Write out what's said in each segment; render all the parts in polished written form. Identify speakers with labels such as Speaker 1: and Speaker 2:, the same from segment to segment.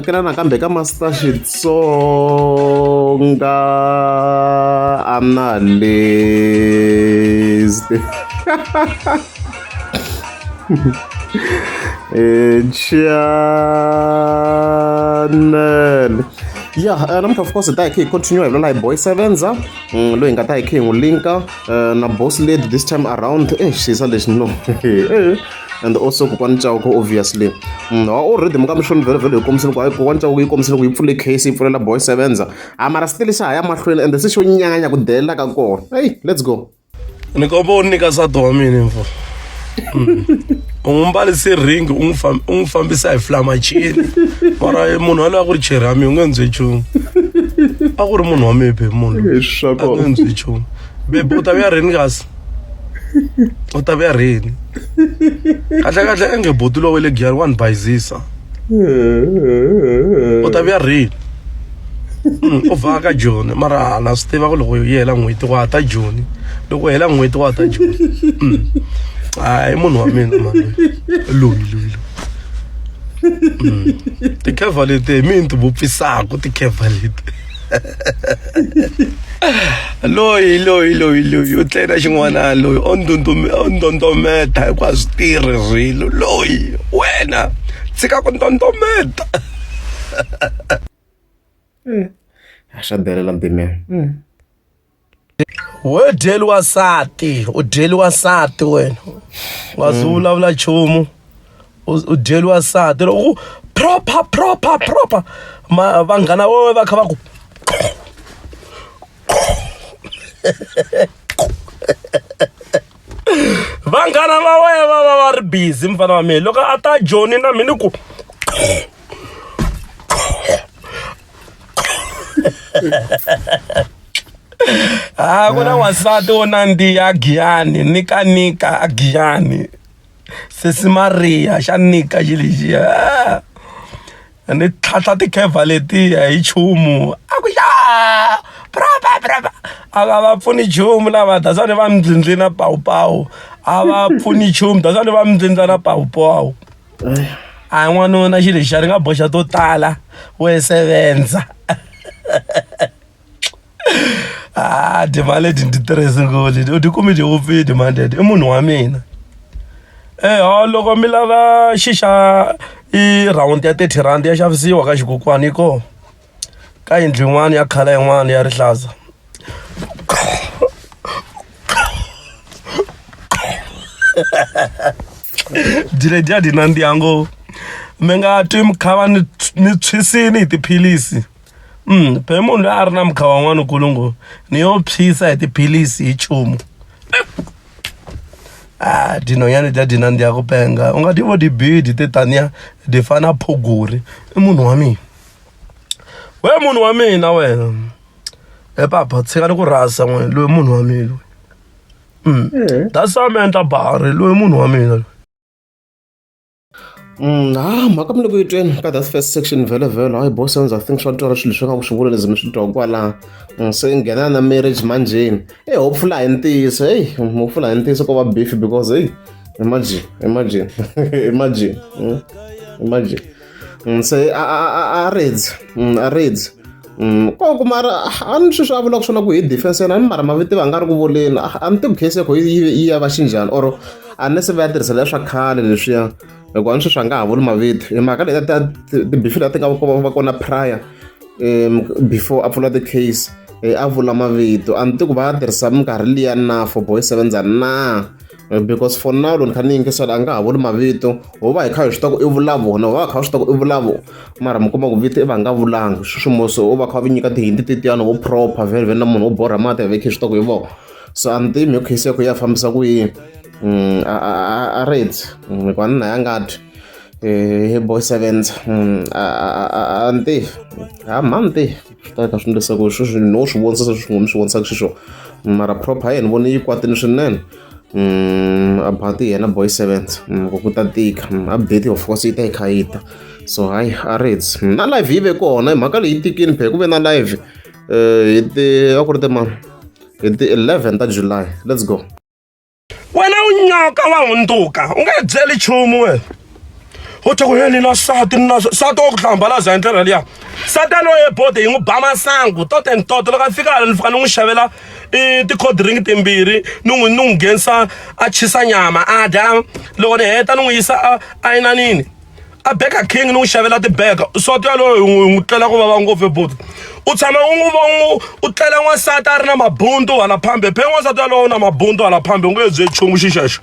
Speaker 1: Kena nakambe ka Master Xitsonga analyst. Channel. Yeah, namka of course ta continue la boy sevenza lo inga ta linka na boss lady this time around she's a legend no. And also kukwanja ko obviously already mukamshoni vele ukomsini kwa kukwanja uyikomsini kuyipfule case ipfulela boy sevenza amara still sha ya mahlweni and sisho nyanya kudela ka kona. Hey, let's go.
Speaker 2: Nikomba unika sato wa mina mfo. Ungumbalisi ring ungifambisa hi flamachini mara munhu wala ku ri cherami ungenze chu akuri munhu wa mepe munhu ungenze chu bebe utavya reni kasi utavya reni kahle enge botulo wele gyari one bayizisa utavya reni uvaka Joni mara na swi tiva ku loko yela n'hweti wa ta Joni loko hela n'hweti wa ta Joni ay munhu wa mina mani loyi tikheva leti mi ti vupfisaka tikheva leti loyi u tlela xin'wana loyi o ndondometa hi kwa swi tirhirilo loyi wena tshika ku ndondometa
Speaker 1: Asha delela mpime.
Speaker 2: We deliwa sati, u deliwa sati wena. Wazula vula chumu. U deliwa sati. Proper. Ma vangana wewe va kha va ku. Vangana va wewe va ri busy mfana wa mina. Loko ata Joni na mina ku. Kuna wasati wona ndi agiyani nika agiyani Sesi Maria xa nika xilixiya ni tlhahla tikheva letiya hi chumu akuya propa aka va pfuni chumu lava dasani va mdzindzi na pawupawu a va pfuni chumu dasani va mdzindza na pawupawu a n'wanuna xi lexi ri nga boxa to tala we sevenza dimali ndi tirhisi ngoli u tikumi ndi upfi demanded I munhu wa mina loko mi lava xixa I round ya 30 rand ya xavisiwa ka xikokwani ko ka yindlu yin'wana ya khala yin'wana ya rihlaza dile dia dinandi yango menga twi mkhava ni tshwisini hi tiphilisi pe munhu loyi a ri na mkhava wan'wana kulungu ni yo phisa hi tiphilisi hi chumu dinonyani dia dinandi ya ku penga u nga ti vo dibidi ti taniya di fana phoguri I munhu wa mina we munhu wa mina wena papa tshika ni ku rasa n'we loyi munhu wa mina loyi dasamenta bari loyi munhu wa mina
Speaker 1: mhaka mi loko yi tweni ka that first section vele hayi boss sounds I think swa twala swilo leswi nga ku xivula leswi mi swi twa kwala se nghena na marriage manjeni hopefully hi ntiyiso hopefully hi ntiyiso ko va beef because imagine se a reads koko mara a ni swi vulaka swona ku hi defense yena mara maviti va nga ri ku voleni a ni tivi case yako yi ya va xinjhani or a ni se va ya tirhisela swa khale leswiya loko a ni swi swa nga ha vuli mavito hi mhaka leti ta tibifi leti nga va kona prior before a pfula the case a vula mavito a ni tivi ku va ya tirhisa minkarhi liya na for boy sevenza na because for now loko ni kha ni yingisela a nga ha vuli mavito ho va hi kha hi swi tiva ku I vula vona ho va hi kha hi swi tiva ku I vula vona mara mi kuma ku vito I va nga vulanga swimoso ho va kha vi nyika tihindi tetiyani vo proper vele na munhu wo borha mati hi vekhe swi tiva ku hi vona so a ni tivi mi case yako ya fambisa ku yini a rate hikuva ni na ya nga twi boy sevenza a ni tivi mani tivi swi ta ka swi endlisa ku sweswi no swi vonisa swi ngo mi swi vonisaka xiswona mara proper hi ni voni yi kwatini swinene about yena boy sevenza ku ta tika update of course yi ta yi kha yi ta so hayi a rates na live yi ve kona hi mhaka leyi yi tikini phela ku ve na live hi ti a ku ri ti mani hi ti 11 ta July let's go
Speaker 2: wena u nyoka wa hunduka u nga byeli chumu we u twa ku ni na sati wa ku hlambalaza hi ndlela liya sati aloye bode yi n'wi ba masangu toto and toto loko a fika hala ni fika ni n'wi xavela ti-cold drink timbirhi ni n'wi nghenisa a chisa nyama a dya loko ni heta ni n'wi yisa a inanini a Burger King ni n'wi xavela tibega sati yaloyo hi n'wi tlela ku vava ngopfu ebodi u tshama u tlela n'wansati a ri na mabundu hala phambe phe n'wansati yaloyo na mabundu hala phambe u nge bye nchumu xixexo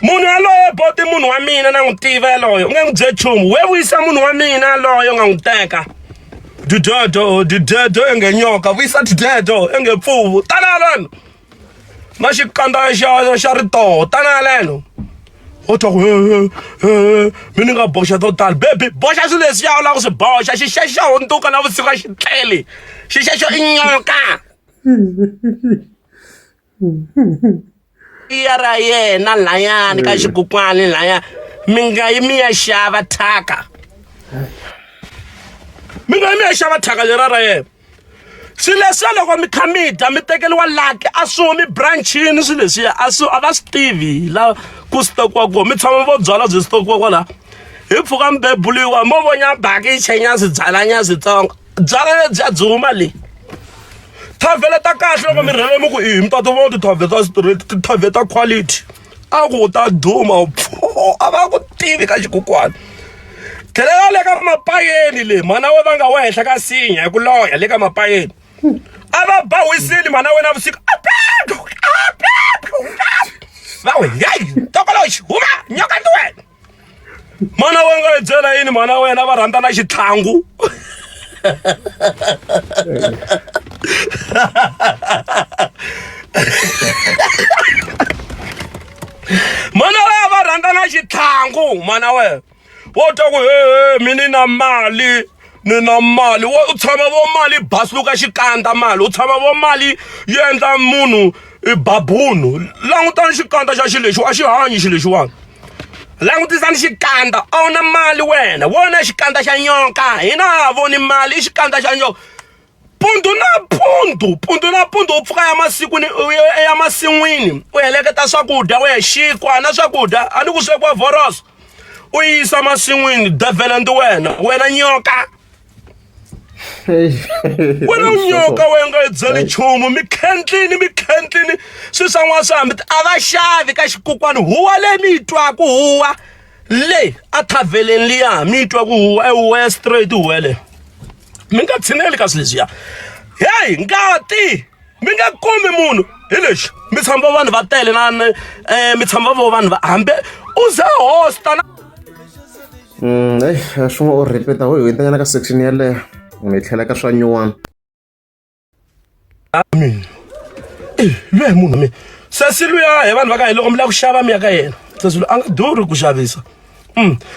Speaker 2: munhu yaloye boti munhu wa mina na n'wi tiva yaloyo u nge n'wi bye nchumu we vuyisa munhu wa mina yaloyo nga n'wi teka didedo enge nyoka vuyisa didedo enge pfuvu tana leno na xikandza xa ritoho tana leno u twa ku mi ni nga boxa to tala bebi boxa swilo leswiya u lava ku swi boxa xixexo xa hundzuka na vusiku a xi tleli xixexo i nyoka iya ra yena layani ka xikukwani laya mi nga yi mi ya xava thyaka mi nga yi mi ya xava thyaka lera ra yena swilo leswiya loko mi kha mi dya mi tekeliwa laki a swi humi branchini swilo leswiya a va swi tivi la ku stokiwa kona mi tshama vo byala byi stokiwa kwala hi mpfhuka mi bebuliwa mo vonya baki yi chenya swibyalanya switsongo byala lebyiya byi huma leyi thavhele ta kahle loko mi rhele mi ku mi ta vo tithavhele ta straight tithavhele ta quality a ku ta duma a va ku tivi ka xikukwana tlhelela le ka mapayeni le mana we va nga we henhla ka sinya hi ku loya le ka mapayeni a va ba wisili mana we na vusiku va we hey tokoloxi huma nyoka ndi wena mana we nga hi byela yini mana wena va rhandza na xithangu mana we va rhandza na xithangu mana we wo twa ku mini na mali ni na mali wo tshama vo mali basuluka xikandza mali u tshama vo mali yi endla munhu babunu langutani xikandza xa xilexiwa a xi hanyi xilexiwani langutisani xikandza a wu na mali wena wona xikandza xa nyoka hina ha voni mali i xikandza xa nyoka pundu na pundu u pfuka ya masin'wini u heleketa swakudya we xikwa na swakudya a ni ku swekiwa voroso u yisa masin'wini devele ndi wena nyoka wena nyoka we nga hi byeli nchumu mi khentlini swi swa n'wana swi hambi a va xavi ka xikukwani huwa leyi mi yi twaku huwa le a thavheleni liya mi yi twaku huwa huwa ya straight huwa le mi nga tshineli ka swi leswiya heyi ngati mi nga kumi munhu hi lexi mi tshamba vanhu va tele mi tshamba vo vanhu va hambi u ze hosta na
Speaker 1: swin'we u ripeta ho hi entanyana ka section yaleyo mi tlhela ka swa nyuwana
Speaker 2: mina luya munhu mina sesi luya hi vanhu va ka hina loko mi lava ku xava mi ya ka yena sesi luya a nga durhi ku xavisa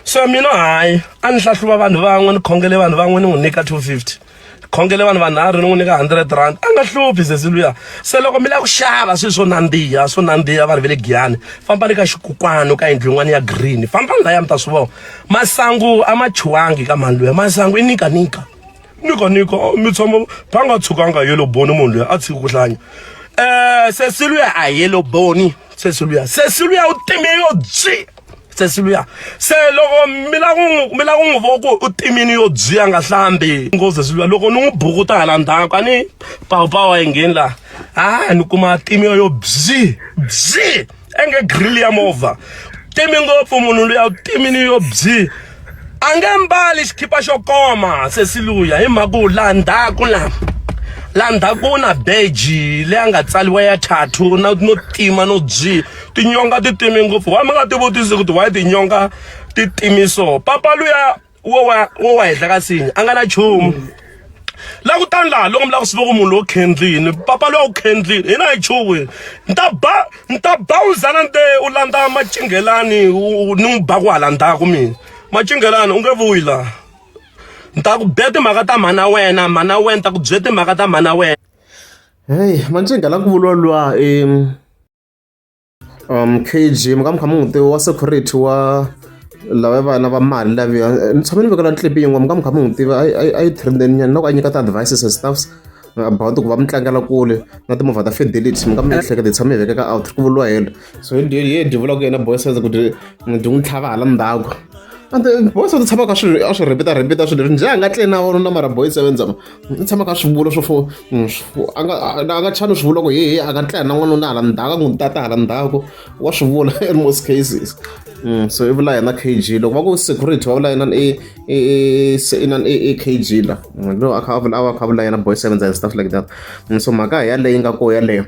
Speaker 2: so mina hayi a ni hlahluva vanhu van'we ni khongele vanhu van'we ni n'wi nyika 250 khongele vanhu vanharhu ni n'wi nyika 100 rand a nga hluphi sesi luya se loko mi lava ku xava swilo swo nandziha vanhu va le Giyani fambani ka xikukwani ka yindlu yin'wana ya green fambani laya mi ta swi vona masangu a ma chuwangi ka mani luya masangu i nika mi tshama va nga tshukanga yellow bone munhu luya a tshiki ku hlanya sesi luya a yellow bone sesi luya u time yo byi sesi luya se loko mi la ku n'wi vo ku u timini yo byi a nga hlambi ngo sesi luya loko ni n'wi bukuta hala ndzhaku a ni pawa engheni laha ni kuma timi yo byi enge grill ya movha timi ngopfu munhu luya u timini yo byi a nge mbali xikipa xo koma sesi luya hi mhaku laha ndzhaku na beji leyi a nga tsaliwa ya tattoo no tima no byi tinyonga ti timi ngopfu wa mi nga ti vutisi kuti why tinyonga ti timiso papa luya wo wa henhla ka sinya a nga na chumu la kutani laha loko mi lava ku swi voko munhu lowu khendlini papa luya u khendlini hina hi chuwe ni ta bawuzana nte u landza macingelani ni n'wi ba ku hala ndzhaku mina macingelani u nge vuyi laha ni ta ku be timhaka ta mhana wena ta ku bye timhaka ta mhana wena
Speaker 1: heyi mancingela ku vuliwa luwa KG mi kha mi n'wi tivi wa security wa lava vana va mali laviya ni tshame ni vekela ntlipi yin'we mi kha mi n'wi tivi a yi trendeni nyana loko a nyika ti-advices and stuffs about ku va mi tlangela kule na timovha ta fidelity mi nga mi ehleketa hi tshame hi vekeka out ku vuliwa helo so hi dyi vulaka yena boy says kuti ndi n'wi tlhava hala ndzhaku ande boy 7 tshama ka a swi repeat swilo njhe a nga tleli na vona na mara boy 7 zama i tshama ka swivula swo a nga chani swivula ku a nga tlela na n'wanuna hala ndzhaku n'wi tata hala ndzhaku wa swivula in most cases so i vula yena KG loko va ku security va vula yena i KG la lo a kha vula yena boy 7 and stuff like that so mhaka yaleyo nga ko yaleyo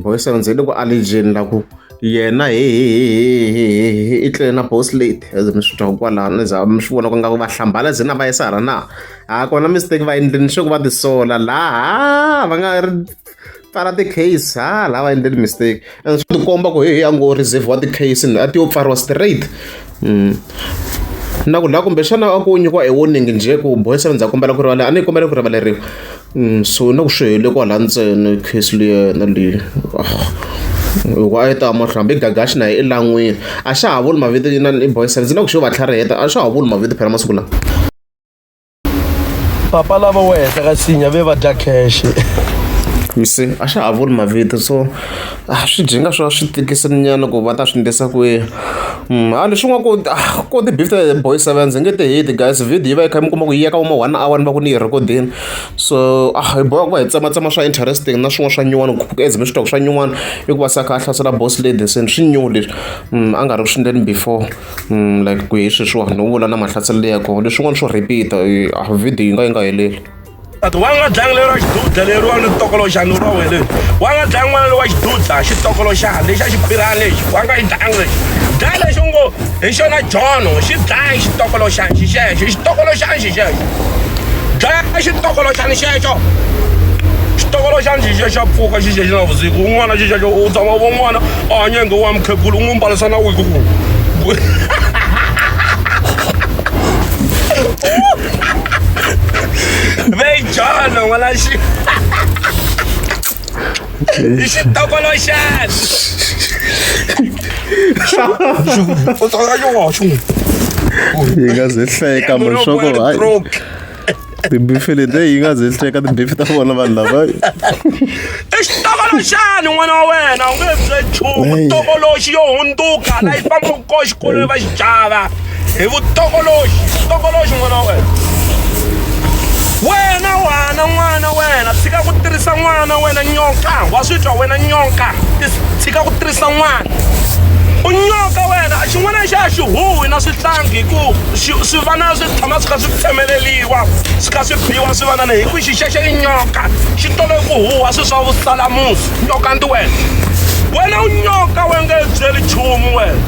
Speaker 1: boy 7 loko a legend la ku yena i tlele na boss late as mi swi twa kwalano za mi swi vona ku nga va hlambala zina va yisa na a kona mistake va endleni swo ku va tisola laha va nga pfala ti-case la va endleli mistake and swi tikomba ku a ngo reserve wa ti-case a ti yo pfariwa straight na ku la kumbexana a ku nyikiwa warning njhe ku boy 7 za kombela ku rivala a ni kombela ku rivaleriwa so na ku swi hele kwala ntsena case liyena leyi wa ta mahlambi gagashi na elangwini a xa ha vuli mavito na boy 7 na ku xo va tlhariheta a xa ha vuli mavito phela masiku lawa
Speaker 2: papa lava wo heta ka sinya ve va dya cash
Speaker 1: you see a xa ha vuli mavito so swi dzinga swi tikisani nyana ku va ta swi ndlisa kwihi leswin'wana ko ti-beef ta boy 7 ndzi nge ti hate guys video yi va yi kha mi kuma ku yi ya ka 1 hour ni va ku ni yi recordini so hi boha ku va hi tsematsema swa interesting na swin'wana swa nyuwana as mi swi twa ku swa nyuwana i ku va sa kha a hlasela boss lady se swi new leswi a nga ri ku swi endleni before like ku hi sweswiwa no vula na mahlaselelo ya kona leswin'wana swo repeat video yi nga heleli
Speaker 2: wa nga dlangi leri wa xidudla leri wa ni tokoloxani ra wele wa nga dlangi n'wana wa xidudla xitokoloxani lexi a xipirani lexi wa nga yi dlangi lexi dlaya lexi u ngo hi xona jono xi dlaya xitokoloxani xi xexo xitokoloxani xi xexo dlaya xitokoloxani xexo xitokoloxani xi xexo xa pfuka xi xexo na vusiku un'wana xi xexo u tshama vo n'wana a hanyenge wa mukhegulu u n'wi mbalisa na wiki ku John, wala xi xitokoloxani
Speaker 1: yi nga ze hleka mashogo hayi tibifi leti yi nga ze hleka tibifi ta vona vanhu lava
Speaker 2: i xitokoloxani n'wana wa wena u nge bye nchumu tokoloxi yo hundzuka la yi famba ko xikolweni va xi java hi vutokoloxi tokoloxi n'wana wa wena n'wana wena tshika ku tirhisa n'wana wena nyoka wa swi twa wena nyoka tshika ku tirhisa n'wana u nyoka wena xin'wana xa xihuhi na swihlangi hi ku swi vana swi tshama swi kha swi tsemeleliwa swi kha swi biwa swi vana hi ku xi xexe i nyoka xi tolo ku huwa swi swa vusalamusi nyoka ndi wena u nyoka we nge byeli nchumu wena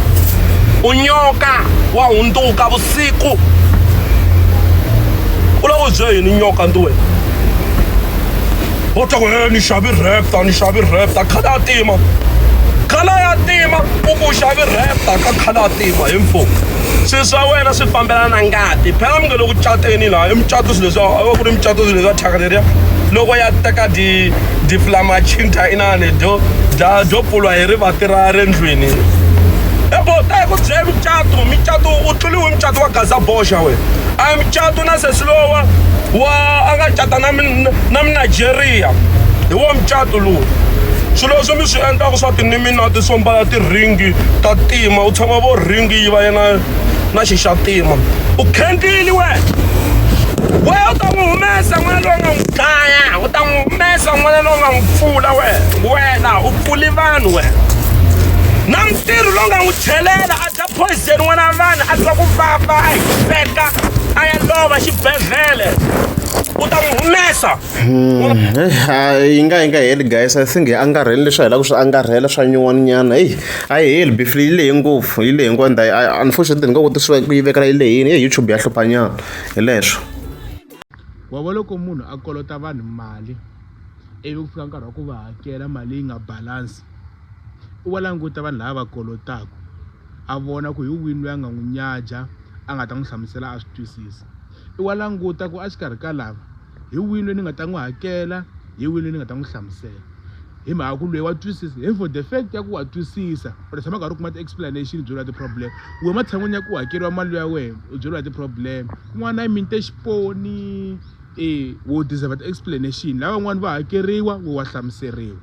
Speaker 2: u nyoka wa hundzuka vusiku u lava u bye yini nyoka ndi wena u ta ku ni xavi rapta khala ya tima u xavi rapta ka khala ya tima hi mfumo swilo swa wena swi fambelana na ngati phela mi nge loko cateni laha i mucato swilo leswi a va ku ri mucato swilo leswi a thyaka leriya loko ya teka diflamachinta inani byo pfulwa hi rivati ra le ndlwini ta hi ku byela micato u tluliwe mucato wa gaza boxa wena a hi mucato na sesi lowa a nga cata na Nigeria hi wo mucato lowu swilo leswi mi swi endlaka swa tiniminati swo mbala tiringi ta tima u tshama vo ringi yi va yena na xixa tima u khendlile wena u ta n'wi humesa n'wana loyi nga n'wi dlaya u ta n'wi humesa n'wana loyi nga n'wi pfula wena u pfuli vanhu wena na mutirhi lowu nga n'wi chelela a dya poison n'wana wa vanhu a twa ku vava a hiseka a ya lova xibedhlele u ta n'wi humesa
Speaker 1: yi nga heli guys I think hi angarheli leswi hi lava ku swi angarhela swa nyuwaninyana a yi heli bifile yi lehe ngopfu and unfortunately ni nga koti ku yi vekela yi lehini YouTube ya hluphanyana hi leswo
Speaker 3: wa va loko munhu a kolota vanhu mali ivi ku fika nkarhi wa ku va hakela mali yi nga balance u va languta vanhu lava va kolotaka a vona ku hi wini loyi a nga n'wi nyaja a nga ta n'wi hlamusela a swi twisisa i wa languta ku a xikarhi ka lava hi wini loyi ni nga ta n'wi hakela hi wini loyi ni nga ta n'wi hlamusela hi mhaka ku loyi wa twisisa hi for the fact ya ku wa twisisa u tshama karhi u kuma ti-explanation byeriwa ti-problem we matshan'wini ya ku hakeriwa mali ya wena u byeriwa ti-problem kun'wana i minte xiponi wo deserve ti-explanation lava van'wani va hakeriwa we wa hlamuseriwa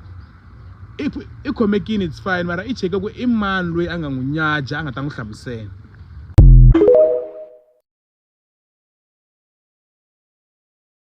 Speaker 3: i khomekini it's fine mara i cheke ku i mani loyi a nga n'wi nyaja a nga ta n'wi hlamusela